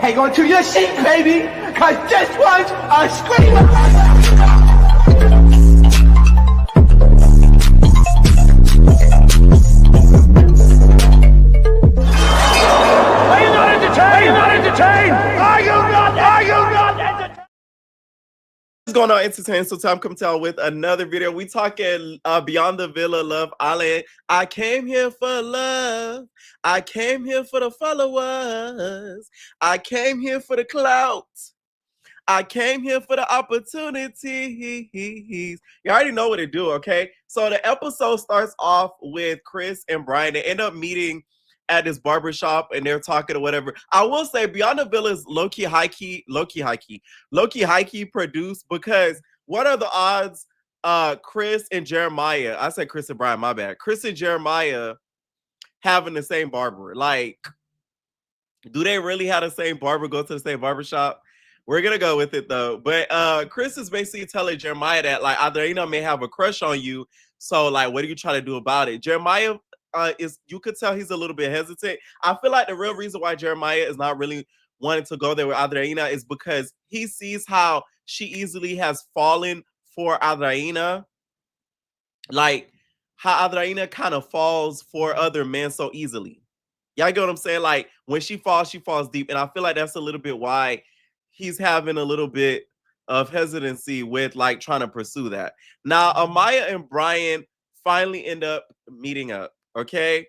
Hang on to your seat, baby, cause this one's a screamer. Are you not entertained? Are you not entertained? Are you not? Are you not entertained? What's going on, Entertainment? So time come tell with another video. We talking Beyond the Villa, Love Island. I came here for love. I came here for the followers. I came here for the clout. I came here for the opportunities. You already know what to do, okay? So the episode starts off with Chris and Brian. They end up meeting at this barber shop and they're talking or whatever. I will say Beyond the Villa is low-key, high-key produced, because what are the odds Chris and Jeremiah, I said Chris and Brian, my bad. Chris and Jeremiah having the same barber. Like, do they really have the same barber, go to the same barber shop? We're gonna go with it though. But Chris is basically telling Jeremiah that like Adriana may have a crush on you. So like, what are you trying to do about it? Jeremiah you could tell he's a little bit hesitant. I feel like the real reason why Jeremiah is not really wanting to go there with Adriana is because he sees how she easily has fallen for Adriana. Like how Adriana kind of falls for other men so easily. Y'all get what I'm saying? Like when she falls deep. And I feel like that's a little bit why he's having a little bit of hesitancy with like trying to pursue that. Now, Amaya and Brian finally end up meeting up. Okay.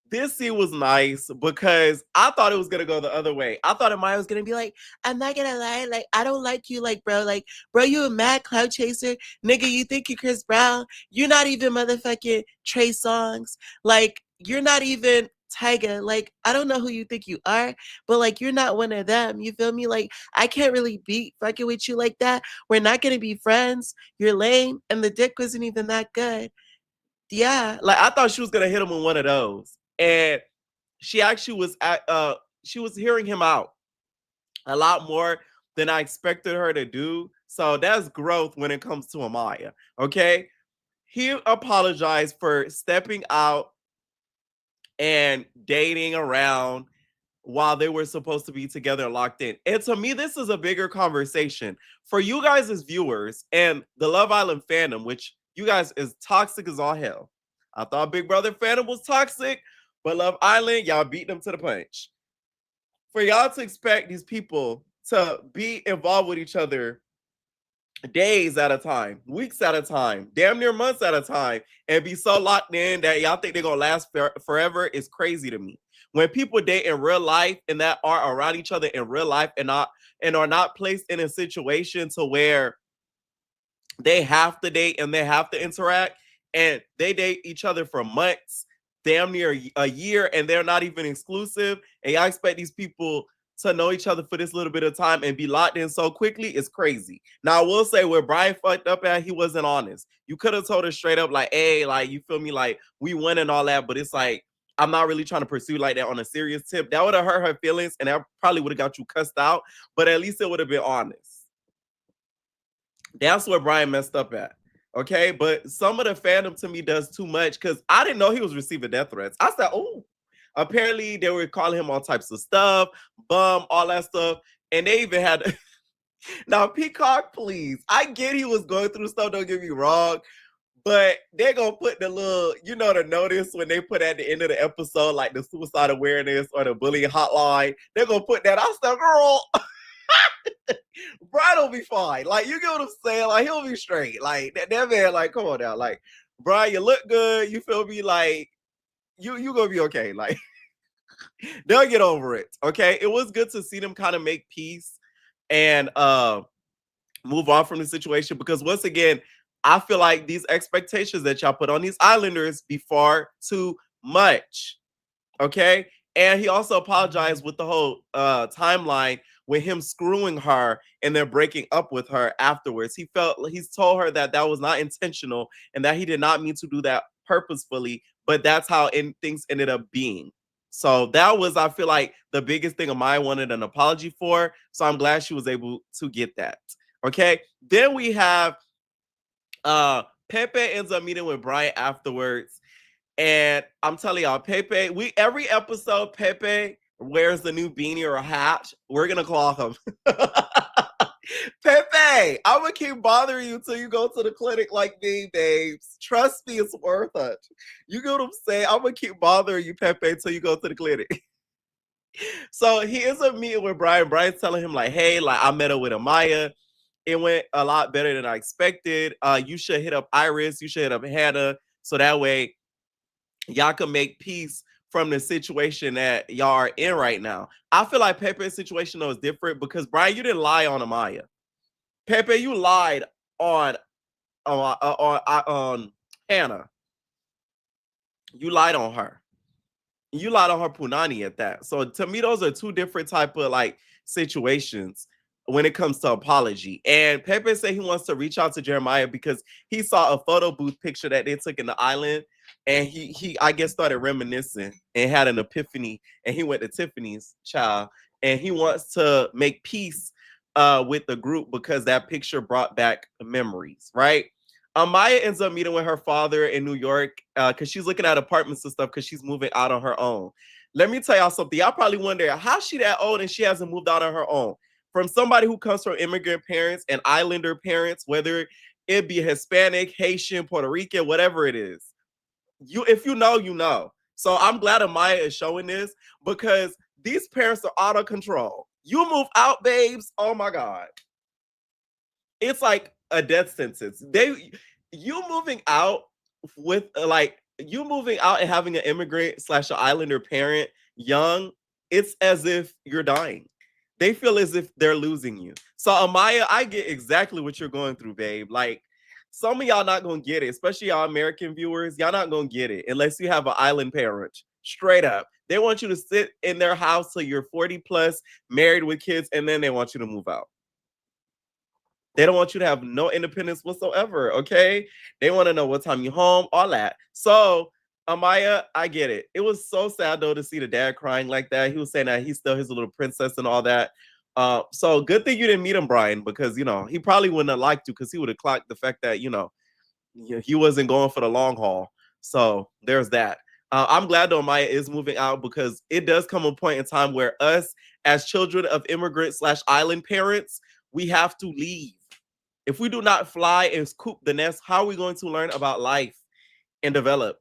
This scene was nice because I thought it was gonna go the other way. I thought Amaya was gonna be like, I'm not gonna lie, like I don't like you, like bro, you a mad cloud chaser, nigga. You think you Chris Brown? You're not even motherfucking Trey Songz. Like you're not even Tyga. Like I don't know who you think you are, but like you're not one of them. You feel me? Like I can't really be fucking with you like that. We're not gonna be friends. You're lame, and the dick wasn't even that good. Yeah, like I thought she was gonna hit him with one of those. And she actually was she was hearing him out a lot more than I expected her to do. So that's growth when it comes to Amaya. Okay. He apologized for stepping out and dating around while they were supposed to be together and locked in. And to me, this is a bigger conversation for you guys as viewers and the Love Island fandom, which you guys is toxic as all hell. I thought Big Brother fandom was toxic, but Love Island, y'all beat them to the punch. For y'all to expect these people to be involved with each other days at a time, weeks at a time, damn near months at a time, and be so locked in that y'all think they're gonna last forever is crazy to me. When people date in real life and that are around each other in real life and are not placed in a situation to where they have to date and they have to interact, and they date each other for months, damn near a year, and they're not even exclusive, and y'all expect these people to know each other for this little bit of time and be locked in so quickly is crazy. Now, I will say where Brian fucked up at, he wasn't honest. You could have told her straight up, like, hey, like, you feel me? Like, we win and all that, but it's like, I'm not really trying to pursue like that on a serious tip. That would have hurt her feelings, and that probably would have got you cussed out, but at least it would have been honest. That's where Brian messed up at. Okay, but some of the fandom to me does too much because I didn't know he was receiving death threats. I said, oh, apparently they were calling him all types of stuff, bum, all that stuff. And they even had now Peacock, please. I get he was going through stuff, don't get me wrong. But they're gonna put the little, you know, the notice when they put at the end of the episode, like the suicide awareness or the bullying hotline. They're gonna put that. I said, girl, Brian will be fine. Like, you get what I'm saying? Like, he'll be straight. Like, that man, like, come on now. Like, Brian, you look good. You feel me? Like, you gonna be okay. Like, they'll get over it. Okay. It was good to see them kind of make peace and move on from the situation, because once again, I feel like these expectations that y'all put on these Islanders be far too much. Okay. And he also apologized with the whole timeline with him screwing her and then breaking up with her afterwards. He's told her that that was not intentional and that he did not mean to do that purposefully, but that's how things ended up being. So that was, I feel like, the biggest thing Amaya wanted an apology for. So I'm glad she was able to get that. Okay. Then we have Pepe ends up meeting with Brian afterwards. And I'm telling y'all, Pepe, every episode, Pepe wears the new beanie or a hat, we're gonna clock him. Pepe, I'm gonna keep bothering you till you go to the clinic like me, babes. Trust me, it's worth it. You get what I'm saying? I'm gonna keep bothering you, Pepe, till you go to the clinic. So he ends up meeting with Brian. Brian's telling him, like, hey, like, I met up with Amaya. It went a lot better than I expected. You should hit up Iris. You should hit up Hannah. So that way y'all can make peace from the situation that y'all are in right now. I feel like Pepe's situation though is different because Brian, you didn't lie on Amaya. Pepe, you lied on Hannah. You lied on her. You lied on her punani at that. So to me, those are two different type of like situations when it comes to apology. And Pepe said he wants to reach out to Jeremiah because he saw a photo booth picture that they took in the island, and he I guess started reminiscing and had an epiphany, and he went to Tiffany's child, and he wants to make peace with the group because that picture brought back memories, right? Maya ends up meeting with her father in New York because she's looking at apartments and stuff because she's moving out on her own. Let me tell y'all something. Y'all probably wonder how she that old and she hasn't moved out on her own. From somebody who comes from immigrant parents and islander parents, whether it be Hispanic, Haitian, Puerto Rican, whatever it is. If you know, you know. So I'm glad Amaya is showing this because these parents are out of control. You move out, babes. Oh my God. It's like a death sentence. You moving out with like you moving out and having an immigrant / an islander parent young, it's as if you're dying. They feel as if they're losing you. So Amaya, I get exactly what you're going through, babe. Like some of y'all not gonna get it, especially y'all American viewers. Y'all not gonna get it unless you have an island parent. Straight up. They want you to sit in their house till you're 40 plus, married with kids, and then they want you to move out. They don't want you to have no independence whatsoever, okay? They want to know what time you home, all that. So, Amaya, I get it. It was so sad though to see the dad crying like that. He was saying that he's still his little princess and all that. So good thing you didn't meet him, Brian, because he probably wouldn't have liked you because he would have clocked the fact that he wasn't going for the long haul. So there's that. I'm glad though Amaya is moving out because it does come a point in time where us as children of immigrant / island parents, we have to leave. If we do not fly and coop the nest, how are we going to learn about life and develop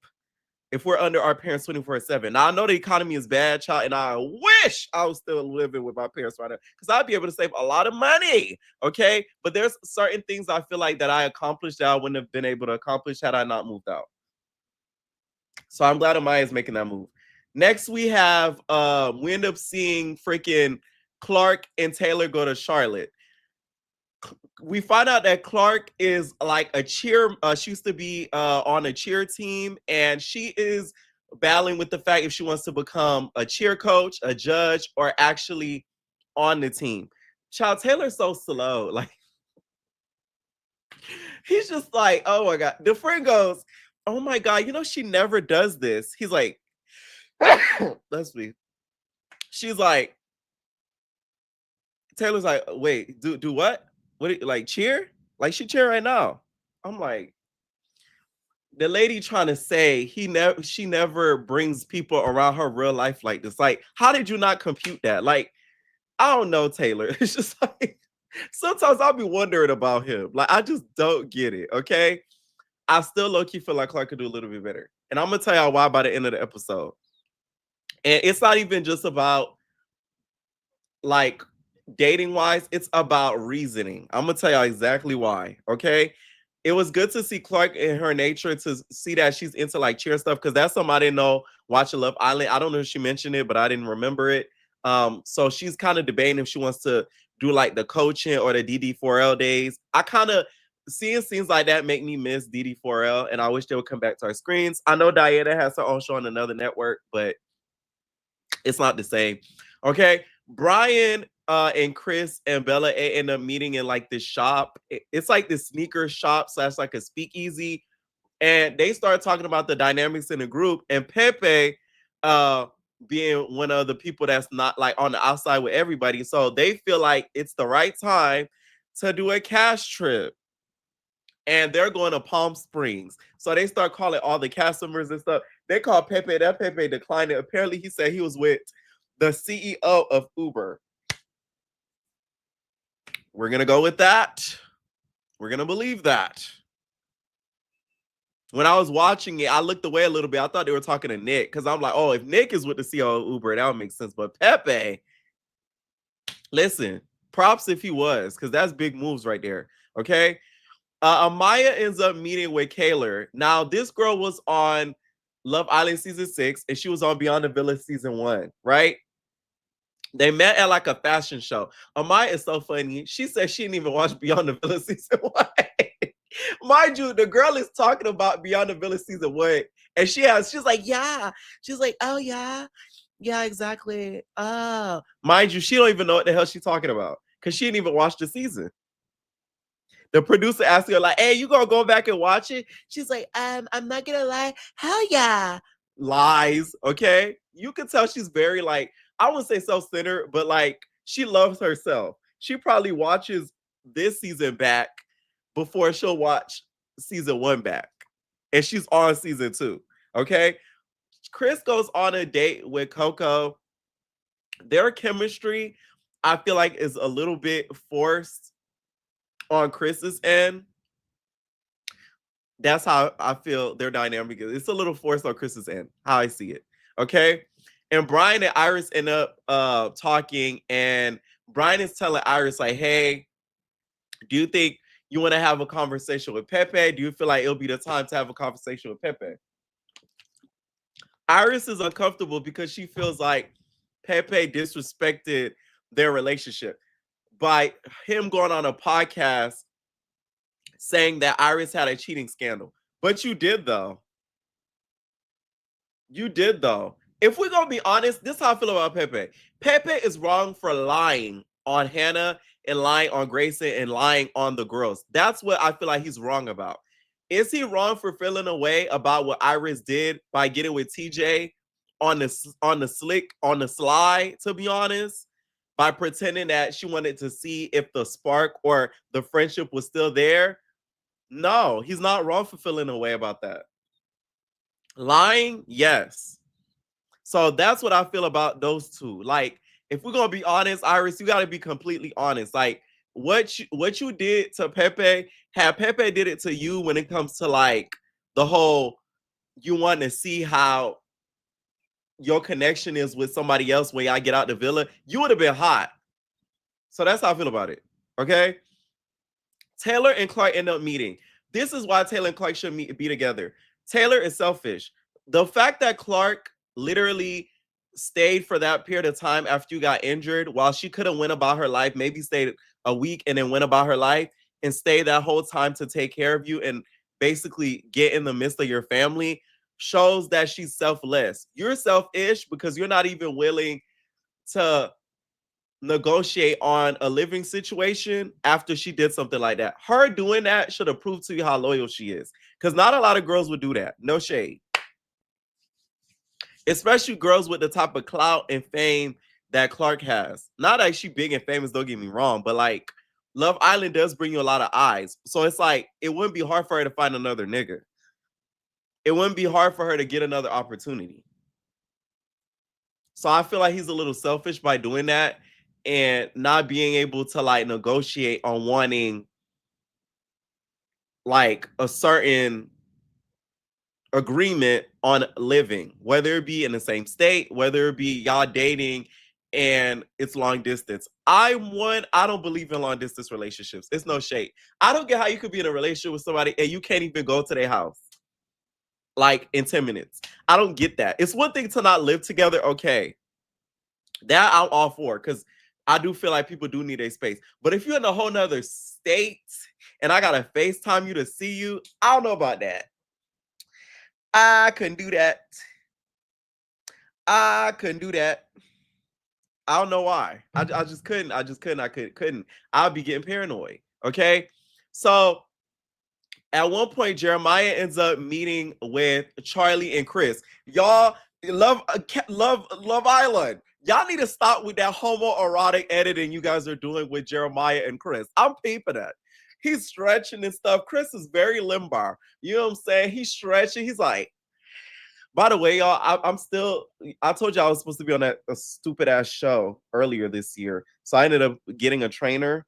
if we're under our parents 24/7? Now, I know the economy is bad, child, and I wish I was still living with my parents right now because I'd be able to save a lot of money, okay? But there's certain things I feel like that I accomplished that I wouldn't have been able to accomplish had I not moved out. So I'm glad Amaya is making that move. Next, we end up seeing freaking Clark and Taylor go to Charlotte. We find out that Clark is like a cheer. She used to be on a cheer team, and she is battling with the fact if she wants to become a cheer coach, a judge, or actually on the team. Child, Taylor's so slow. Like, he's just like, oh my God. The friend goes, oh my God, she never does this. He's like, let's be. She's like, Taylor's like, wait, do what? What, like cheer? Like she cheer right now. I'm like, the lady trying to say she never brings people around her real life like this. Like, how did you not compute that? Like, I don't know, Taylor. It's just like sometimes I'll be wondering about him. Like, I just don't get it. Okay. I still low-key feel like Clark could do a little bit better. And I'm gonna tell y'all why by the end of the episode. And it's not even just about like dating wise, it's about reasoning. I'm gonna tell y'all exactly why. Okay. It was good to see Clark in her nature to see that she's into like cheer stuff because that's something I didn't know watching Love Island. I don't know if she mentioned it, but I didn't remember it. So she's kind of debating if she wants to do like the coaching or the DD4L days. I kind of seeing scenes like that make me miss DD4L, and I wish they would come back to our screens. I know Diana has her own show on another network, but it's not the same. Okay. Brian and Chris and Bella end up meeting in like this shop. It's like this sneaker shop / like a speakeasy. And they start talking about the dynamics in the group. And Pepe being one of the people that's not like on the outside with everybody. So they feel like it's the right time to do a cash trip. And they're going to Palm Springs. So they start calling all the cast members and stuff. They call Pepe. That Pepe declined it. Apparently, he said he was with the CEO of Uber. We're going to go with that. We're going to believe that. When I was watching it, I looked away a little bit. I thought they were talking to Nick because I'm like, oh, if Nick is with the CEO of Uber, that would make sense. But Pepe, listen, props if he was, because that's big moves right there. Okay. Amaya ends up meeting with Kaylor. Now, this girl was on Love Island season 6, and she was on Beyond the Village season 1, right? They met at like a fashion show. Amaya is so funny. She said she didn't even watch Beyond the Village season 1. Mind you, the girl is talking about Beyond the Village season 1, and she's like, yeah. She's like, oh yeah. Yeah, exactly. Oh. Mind you, she don't even know what the hell she's talking about because she didn't even watch the season. The producer asked her, like, hey, you gonna go back and watch it? She's like, I'm not gonna lie. Hell yeah. Lies, okay? You can tell she's very, like, I wouldn't say self-centered, but like she loves herself. She probably watches this season back before she'll watch season 1 back. And she's on season 2. Okay. Chris goes on a date with Coco. Their chemistry, I feel like, is a little bit forced on Chris's end. That's how I feel their dynamic is. It's a little forced on Chris's end, how I see it. Okay. And Brian and Iris end up talking, and Brian is telling Iris, like, hey, do you think you want to have a conversation with Pepe? Do you feel like it'll be the time to have a conversation with Pepe? Iris is uncomfortable because she feels like Pepe disrespected their relationship by him going on a podcast saying that Iris had a cheating scandal. But you did, though. You did, though. If we're going to be honest, this is how I feel about Pepe. Pepe is wrong for lying on Hannah and lying on Grayson and lying on the girls. That's what I feel like he's wrong about. Is he wrong for feeling a way about what Iris did by getting with TJ on the sly, to be honest, by pretending that she wanted to see if the spark or the friendship was still there? No, he's not wrong for feeling a way about that. Lying, yes. So that's what I feel about those two. Like, if we're gonna be honest, Iris, you gotta be completely honest. Like, what you did to Pepe, have Pepe did it to you when it comes to like the whole you want to see how your connection is with somebody else when y'all get out the villa, you would have been hot. So that's how I feel about it. Okay. Taylor and Clark end up meeting. This is why Taylor and Clark should be together. Taylor is selfish. The fact that Clark literally stayed for that period of time after you got injured while she could have went about her life, maybe stayed a week and then went about her life and stayed that whole time to take care of you and basically get in the midst of your family, shows that she's selfless. You're selfish because you're not even willing to negotiate on a living situation after she did something like that. Her doing that should have proved to you how loyal she is, because not a lot of girls would do that. No shade. Especially girls with the type of clout and fame that Clark has. Not that she big and famous, don't get me wrong, but like Love Island does bring you a lot of eyes. So it's like, it wouldn't be hard for her to find another nigga. It wouldn't be hard for her to get another opportunity. So I feel like he's a little selfish by doing that and not being able to like negotiate on wanting like a certain agreement on living, whether it be in the same state, whether it be y'all dating and it's long distance. I don't believe in long distance relationships. It's no shade. I don't get how you could be in a relationship with somebody and you can't even go to their house like in 10 minutes. I don't get that. It's one thing to not live together, okay. That I'm all for, because I do feel like people do need a space. But if you're in a whole nother state and I gotta FaceTime you to see you, I don't know about that. I couldn't do that. I don't know why. I just couldn't. I couldn't. I'll be getting paranoid. Okay. So at one point, Jeremiah ends up meeting with Charlie and Chris. Y'all love Island. Y'all need to stop with that homoerotic editing you guys are doing with Jeremiah and Chris. I'm peeping at. He's stretching and stuff. Chris is very limbar. You know what I'm saying? He's stretching. He's like, By the way, y'all, I'm still. I told y'all I was supposed to be on that a stupid ass show earlier this year, so I ended up getting a trainer.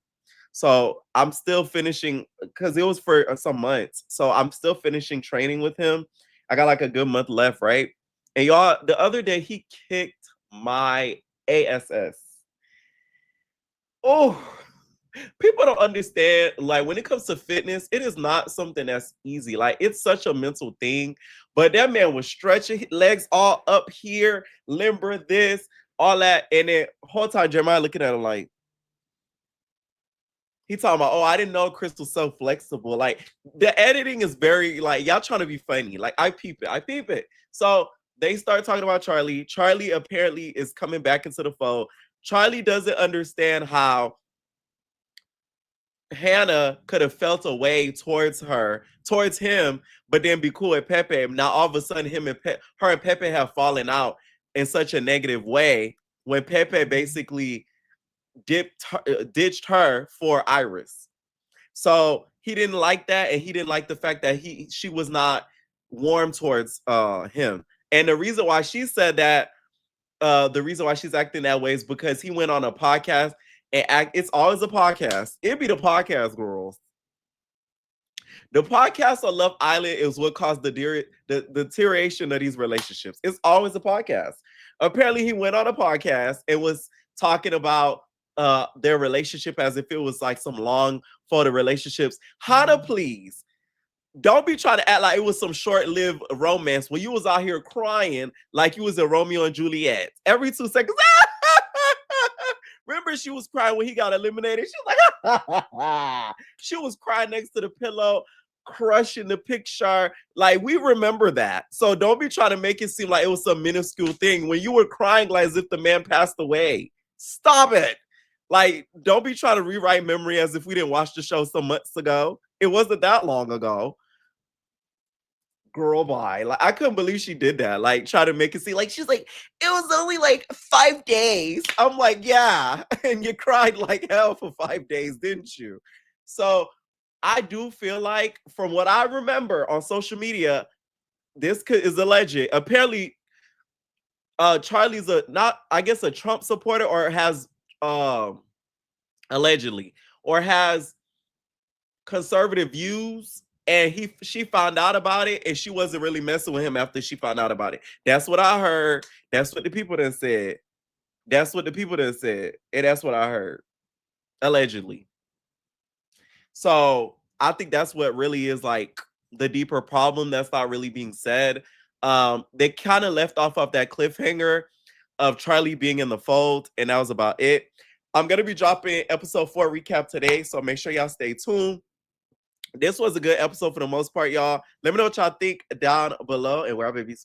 So I'm still finishing because it was for some months. So I'm still finishing training with him. I got like a good month left, right? And y'all, the other day he kicked my ASS. Oh, people don't understand. Like when it comes to fitness, it is not something that's easy. Like it's such a mental thing. But that man was stretching his legs all up here, limber this, all that, and then whole time Jeremiah looking at him like he talking about, oh, I didn't know Chris was so flexible. Like the editing is very like y'all trying to be funny. Like I peep it. So they start talking about Charlie. Charlie apparently is coming back into the fold. Charlie doesn't understand how Hannah could have felt a way towards him, but then be cool with Pepe. Now all of a sudden, her and Pepe have fallen out in such a negative way when Pepe basically ditched her for Iris. So he didn't like that, and he didn't like the fact that she was not warm towards him. And the reason why she said that, the reason why she's acting that way is because he went on a podcast and it's always a podcast. It'd be the podcast girls. The podcast on Love Island is what caused the deterioration of these relationships. It's always a podcast. Apparently, he went on a podcast and was talking about their relationship as if it was like some long photo relationships. How to please. Don't be trying to act like it was some short-lived romance when you was out here crying like you was in Romeo and Juliet. Every 2 seconds. Remember she was crying when he got eliminated? She was like, she was crying next to the pillow, crushing the picture. Like, we remember that. So don't be trying to make it seem like it was some minuscule thing when you were crying like as if the man passed away. Stop it. Like, don't be trying to rewrite memory as if we didn't watch the show some months ago. It wasn't that long ago. Girl, bye. Like, I couldn't believe she did that. Like, try to make it seem like she's like, it was only like 5 days. I'm like, yeah. And you cried like hell for 5 days, didn't you? So I do feel like, from what I remember on social media, this is alleged. Apparently, Charlie's a Trump supporter, or has allegedly, or has conservative views, and she found out about it, and she wasn't really messing with him after she found out about it. That's what I heard. That's what the people done said. And that's what I heard. Allegedly. So I think that's what really is like the deeper problem that's not really being said. They kind of left off of that cliffhanger of Charlie being in the fold, and that was about it. I'm going to be dropping episode 4 recap today, so make sure y'all stay tuned. This was a good episode for the most part, y'all. Let me know what y'all think down below, and where our babies.